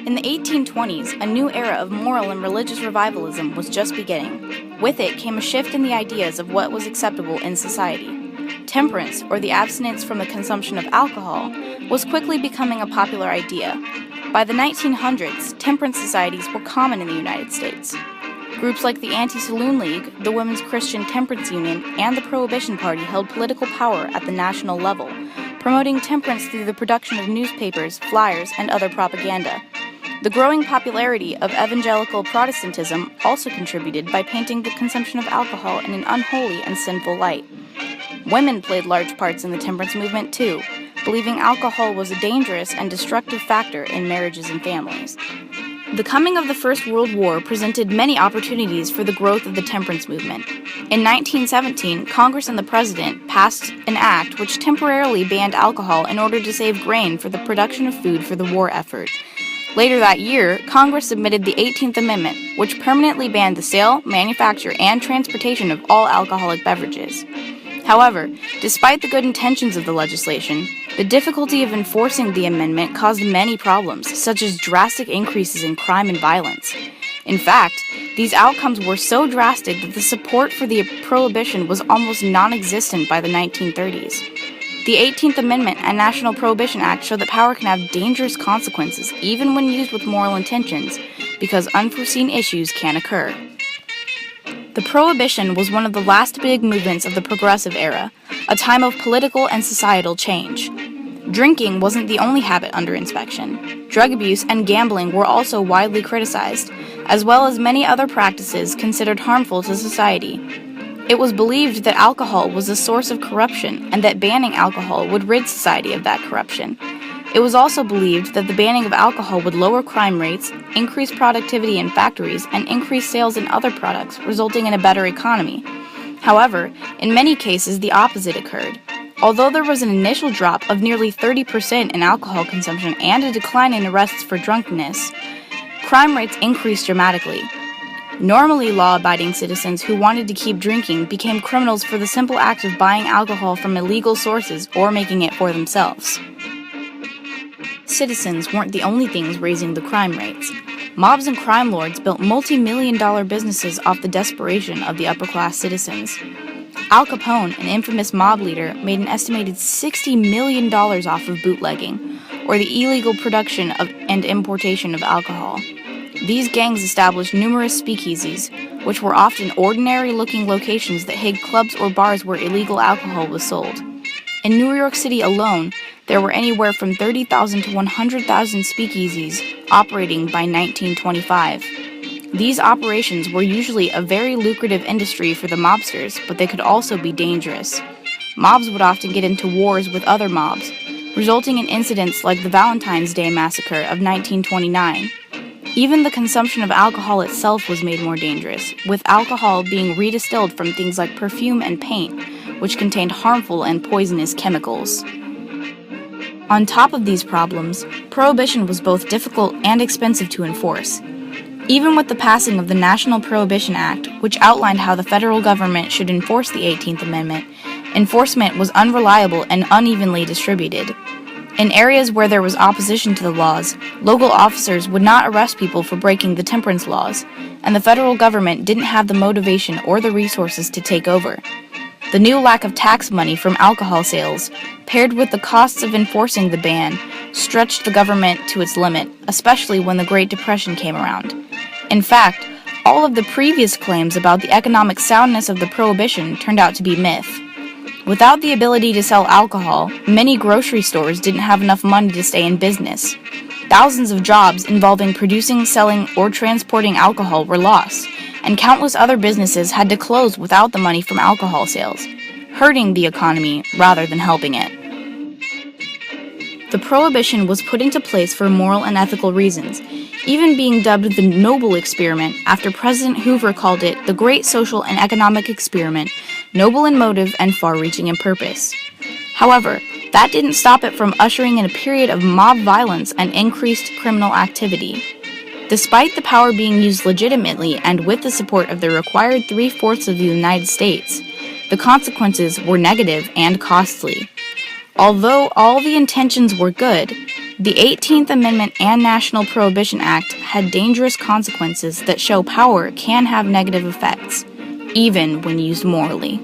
In the 1820s, a new era of moral and religious revivalism was just beginning. With it came a shift in the ideas of what was acceptable in society. Temperance, or the abstinence from the consumption of alcohol, was quickly becoming a popular idea. By the 1900s, temperance societies were common in the United States. Groups like the Anti-Saloon League, the Women's Christian Temperance Union, and the Prohibition Party held political power at the national level, promoting temperance through the production of newspapers, flyers, and other propaganda. The growing popularity of evangelical Protestantism also contributed by painting the consumption of alcohol in an unholy and sinful light. Women played large parts in the temperance movement too, believing alcohol was a dangerous and destructive factor in marriages and families. The coming of the First World War presented many opportunities for the growth of the temperance movement. In 1917, Congress and the President passed an act which temporarily banned alcohol in order to save grain for the production of food for the war effort. Later that year, Congress submitted the 18th Amendment, which permanently banned the sale, manufacture, and transportation of all alcoholic beverages. However, despite the good intentions of the legislation, the difficulty of enforcing the amendment caused many problems, such as drastic increases in crime and violence. In fact, these outcomes were so drastic that the support for the prohibition was almost non-existent by the 1930s. The 18th Amendment and National Prohibition Act show that power can have dangerous consequences, even when used with moral intentions, because unforeseen issues can occur. The Prohibition was one of the last big movements of the Progressive Era, a time of political and societal change. Drinking wasn't the only habit under inspection. Drug abuse and gambling were also widely criticized, as well as many other practices considered harmful to society. It was believed that alcohol was a source of corruption and that banning alcohol would rid society of that corruption. It was also believed that the banning of alcohol would lower crime rates, increase productivity in factories, and increase sales in other products, resulting in a better economy. However, in many cases, the opposite occurred. Although there was an initial drop of nearly 30% in alcohol consumption and a decline in arrests for drunkenness, crime rates increased dramatically. Normally law-abiding citizens who wanted to keep drinking became criminals for the simple act of buying alcohol from illegal sources or making it for themselves. Citizens weren't the only things raising the crime rates. Mobs and crime lords built multi-million-dollar businesses off the desperation of the upper-class citizens. Al Capone, an infamous mob leader, made an estimated $60 million off of bootlegging, or the illegal production and importation of alcohol. These gangs established numerous speakeasies, which were often ordinary-looking locations that hid clubs or bars where illegal alcohol was sold. In New York City alone, there were anywhere from 30,000 to 100,000 speakeasies operating by 1925. These operations were usually a very lucrative industry for the mobsters, but they could also be dangerous. Mobs would often get into wars with other mobs, resulting in incidents like the Valentine's Day Massacre of 1929. Even the consumption of alcohol itself was made more dangerous, with alcohol being redistilled from things like perfume and paint, which contained harmful and poisonous chemicals. On top of these problems, prohibition was both difficult and expensive to enforce. Even with the passing of the National Prohibition Act, which outlined how the federal government should enforce the 18th Amendment, enforcement was unreliable and unevenly distributed. In areas where there was opposition to the laws, local officers would not arrest people for breaking the temperance laws, and the federal government didn't have the motivation or the resources to take over. The new lack of tax money from alcohol sales, paired with the costs of enforcing the ban, stretched the government to its limit, especially when the Great Depression came around. In fact, all of the previous claims about the economic soundness of the prohibition turned out to be myth. Without the ability to sell alcohol, many grocery stores didn't have enough money to stay in business. Thousands of jobs involving producing, selling, or transporting alcohol were lost, and countless other businesses had to close without the money from alcohol sales, hurting the economy rather than helping it. The prohibition was put into place for moral and ethical reasons, even being dubbed the Noble Experiment after President Hoover called it the Great Social and Economic Experiment, noble in motive and far-reaching in purpose. However, that didn't stop it from ushering in a period of mob violence and increased criminal activity. Despite the power being used legitimately and with the support of the required 3/4 of the United States, the consequences were negative and costly. Although all the intentions were good, The 18th Amendment and National Prohibition Act had dangerous consequences that show power can have negative effects, even when used morally.